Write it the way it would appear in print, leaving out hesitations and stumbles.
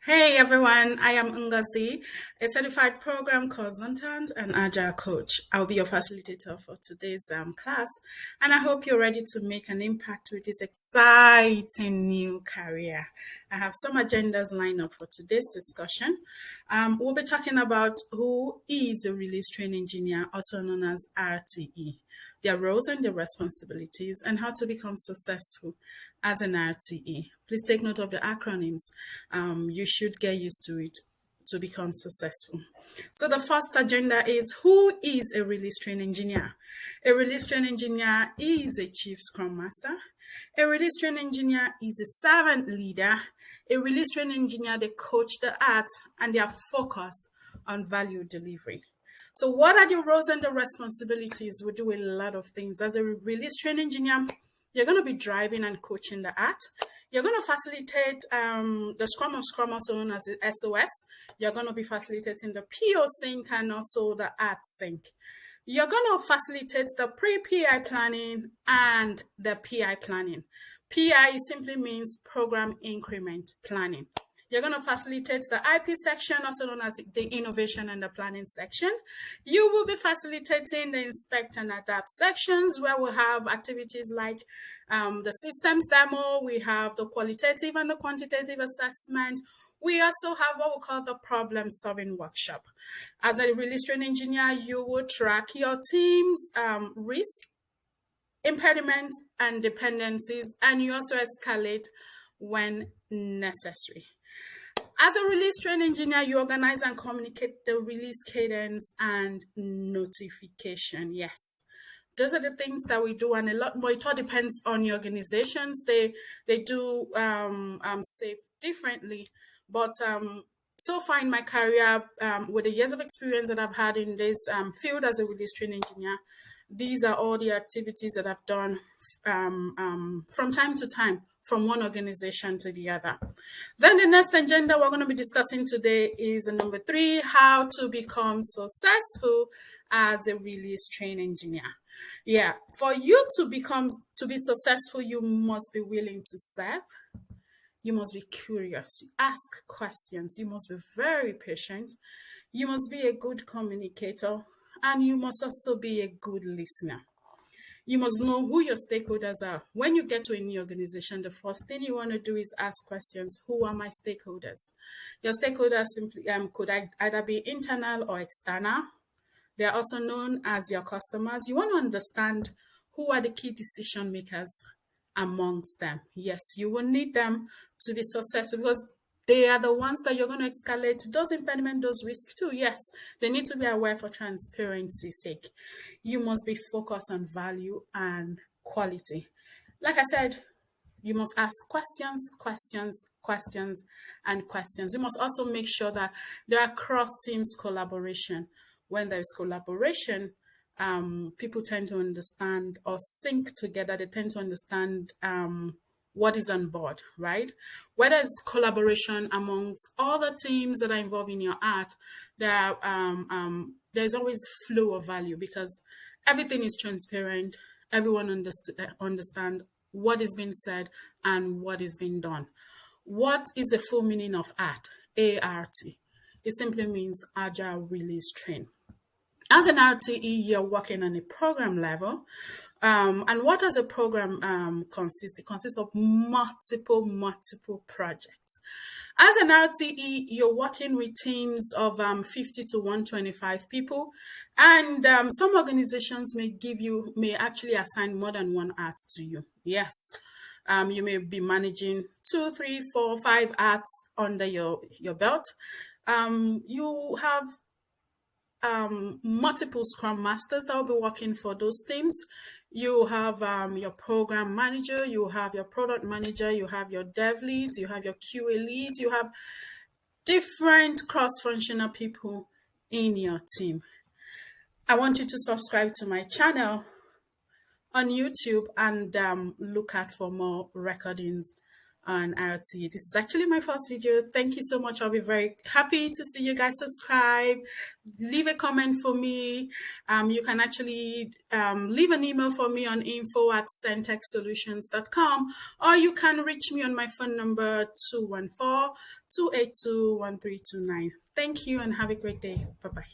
Hey everyone, I am Ngozi, a certified program consultant and agile coach. I'll be your facilitator for today's class, and I hope you're ready to make an impact with this exciting new career. I have some agendas lined up for today's discussion. We'll be talking about who is a release train engineer, also known as RTE, their roles and their responsibilities, and how to become successful as an RTE. Please take note of the acronyms. You should get used to it to become successful. So the first agenda is who is a release train engineer? A release train engineer is a chief scrum master. A release train engineer is a servant leader. A release train engineer, they coach the art and they are focused on value delivery. So what are the roles and the responsibilities? We do a lot of things. As a release train engineer, you're going to be driving and coaching the art. You're going to facilitate the Scrum of Scrum, also known as the SOS. You're going to be facilitating the PO sync and also the art sync. You're going to facilitate the pre-PI planning and the PI planning. PI simply means program increment planning. You're going to facilitate the IP section, also known as the innovation and the planning section. You will be facilitating the inspect and adapt sections where we have activities like the systems demo, we have the qualitative and the quantitative assessment. We also have what we call the problem solving workshop. As a release train engineer, you will track your team's risk, impediments, and dependencies, and you also escalate when necessary. As a release train engineer, you organize and communicate the release cadence and notification. Yes. Those are the things that we do, and a lot more. It all depends on your organizations. They do save differently, but so far in my career, with the years of experience that I've had in this field as a release train engineer, these are all the activities that I've done from time to time, from one organization to the other. Then the next agenda we're going to be discussing today is number 3, how to become successful as a release train engineer. Yeah, for you to be successful, you must be willing to serve. You must be curious. You ask questions. You must be very patient. You must be a good communicator, and you must also be a good listener. You must know who your stakeholders are. When you get to a new organization, the first thing you want to do is ask questions. Who are my stakeholders? Your stakeholders simply could either be internal or external. They are also known as your customers. You want to understand who are the key decision makers amongst them. Yes, you will need them to be successful because they are the ones that you're going to escalate those impediment, those risks too. Yes, they need to be aware for transparency's sake. You must be focused on value and quality. Like I said, you must ask questions, questions, questions, and questions. You must also make sure that there are cross teams collaboration. When there's collaboration, people tend to understand or sync together. They tend to understand what is on board, right? Whether it's collaboration amongst all the teams that are involved in your art, there's always flow of value because everything is transparent. Everyone understand what is being said and what is being done. What is the full meaning of ART? ART. It simply means Agile Release Train. As an RTE, you're working on a program level. And what does a program consist? It consists of multiple projects. As an RTE, you're working with teams of 50 to 125 people, and some organizations may actually assign more than one art to you. Yes, you may be managing 2, 3, 4, 5 arts under your belt. You have multiple scrum masters that will be working for those teams. You have your program manager, you have your product manager, you have your dev leads, you have your QA leads, you have different cross-functional people in your team. I want you to subscribe to my channel on YouTube and look out for more recordings on IoT. This is actually my first video. Thank you so much. I'll be very happy to see you guys subscribe. Leave a comment for me. You can actually leave an email for me on info@centexsolutions.com, or you can reach me on my phone number 214-282-1329. Thank you and have a great day. Bye-bye.